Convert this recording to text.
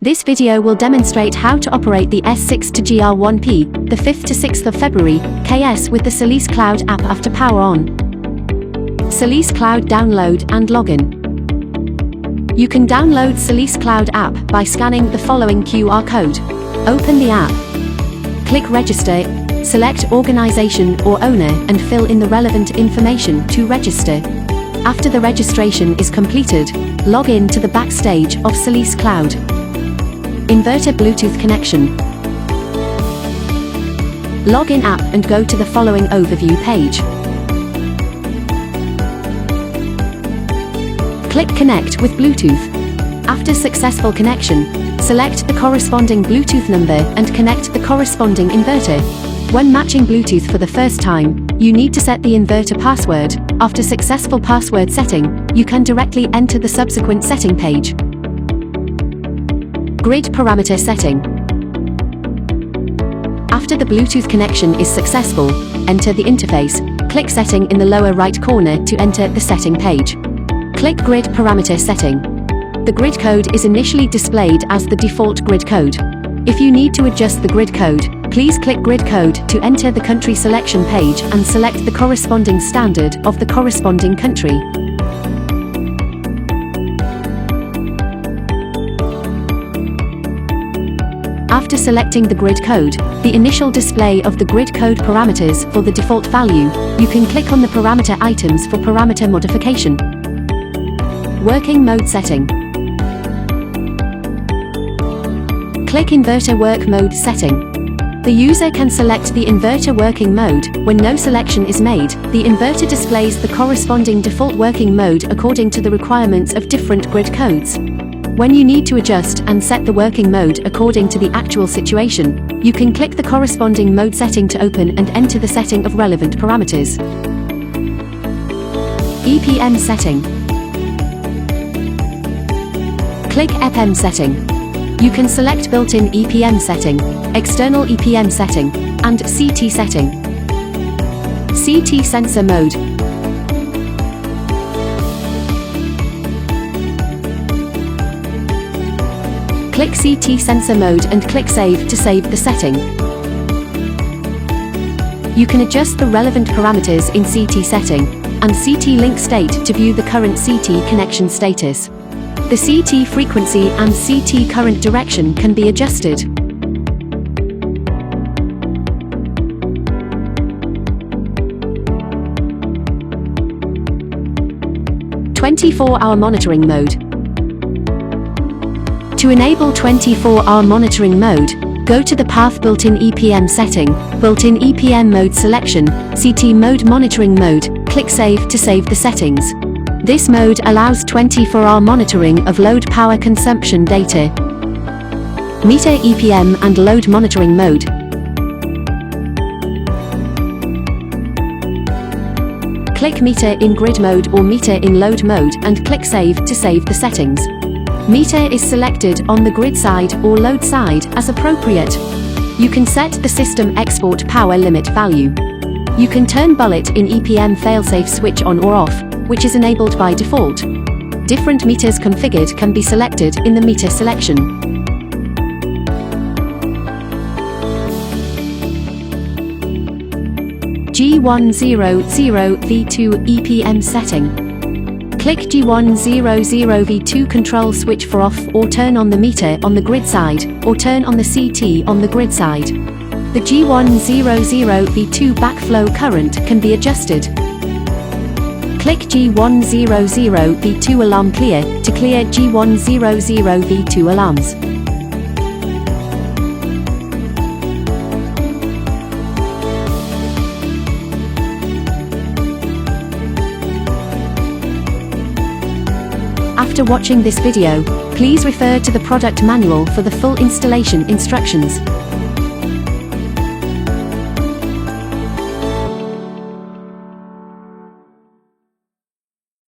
This video will demonstrate how to operate the S6 to G100V, the 5th to 6th of February, KS with the SolisCloud app after power on. SolisCloud download and login. You can download SolisCloud app by scanning the following QR code. Open the app. Click Register, select Organization or Owner and fill in the relevant information to register. After the registration is completed, log in to the backstage of SolisCloud. Inverter Bluetooth connection. Log in app and go to the following overview page. Click Connect with Bluetooth. After successful connection, select the corresponding Bluetooth number and connect the corresponding inverter. When matching Bluetooth for the first time, you need to set the inverter password. After successful password setting, you can directly enter the subsequent setting page. Grid parameter setting. After the Bluetooth connection is successful, enter the interface. Click Setting in the lower right corner to enter the setting page. Click Grid parameter setting. The grid code is initially displayed as the default grid code. If you need to adjust the grid code, please click Grid Code to enter the country selection page and select the corresponding standard of the corresponding country. After selecting the grid code, the initial display of the grid code parameters for the default value, you can click on the parameter items for parameter modification. Working mode setting. Click Inverter Work Mode setting. The user can select the inverter working mode. When no selection is made, the inverter displays the corresponding default working mode according to the requirements of different grid codes. When you need to adjust and set the working mode according to the actual situation, you can click the corresponding mode setting to open and enter the setting of relevant parameters. EPM setting. Click EPM setting. You can select built-in EPM setting, external EPM setting, and CT setting. CT sensor mode. Click CT sensor mode and click Save to save the setting. You can adjust the relevant parameters in CT setting and CT link state to view the current CT connection status. The CT frequency and CT current direction can be adjusted. "24-hour monitoring mode." To enable 24-hour monitoring mode, go to the path Built-in EPM setting, Built-in EPM mode selection, CT mode monitoring mode, click Save to save the settings. This mode allows 24-hour monitoring of load power consumption data. Meter EPM and load monitoring mode. Click Meter in grid mode or Meter in load mode and click Save to save the settings. Meter is selected on the grid side or load side as appropriate. You can set the system export power limit value. You can turn bullet in EPM failsafe switch on or off, which is enabled by default. Different meters configured can be selected in the meter selection. G100V2 EPM setting. Click G100V2 control switch for off or turn on the meter on the grid side, or turn on the CT on the grid side. The G100V2 backflow current can be adjusted. Click G100V2 alarm clear to clear G100V2 alarms. After watching this video, please refer to the product manual for the full installation instructions.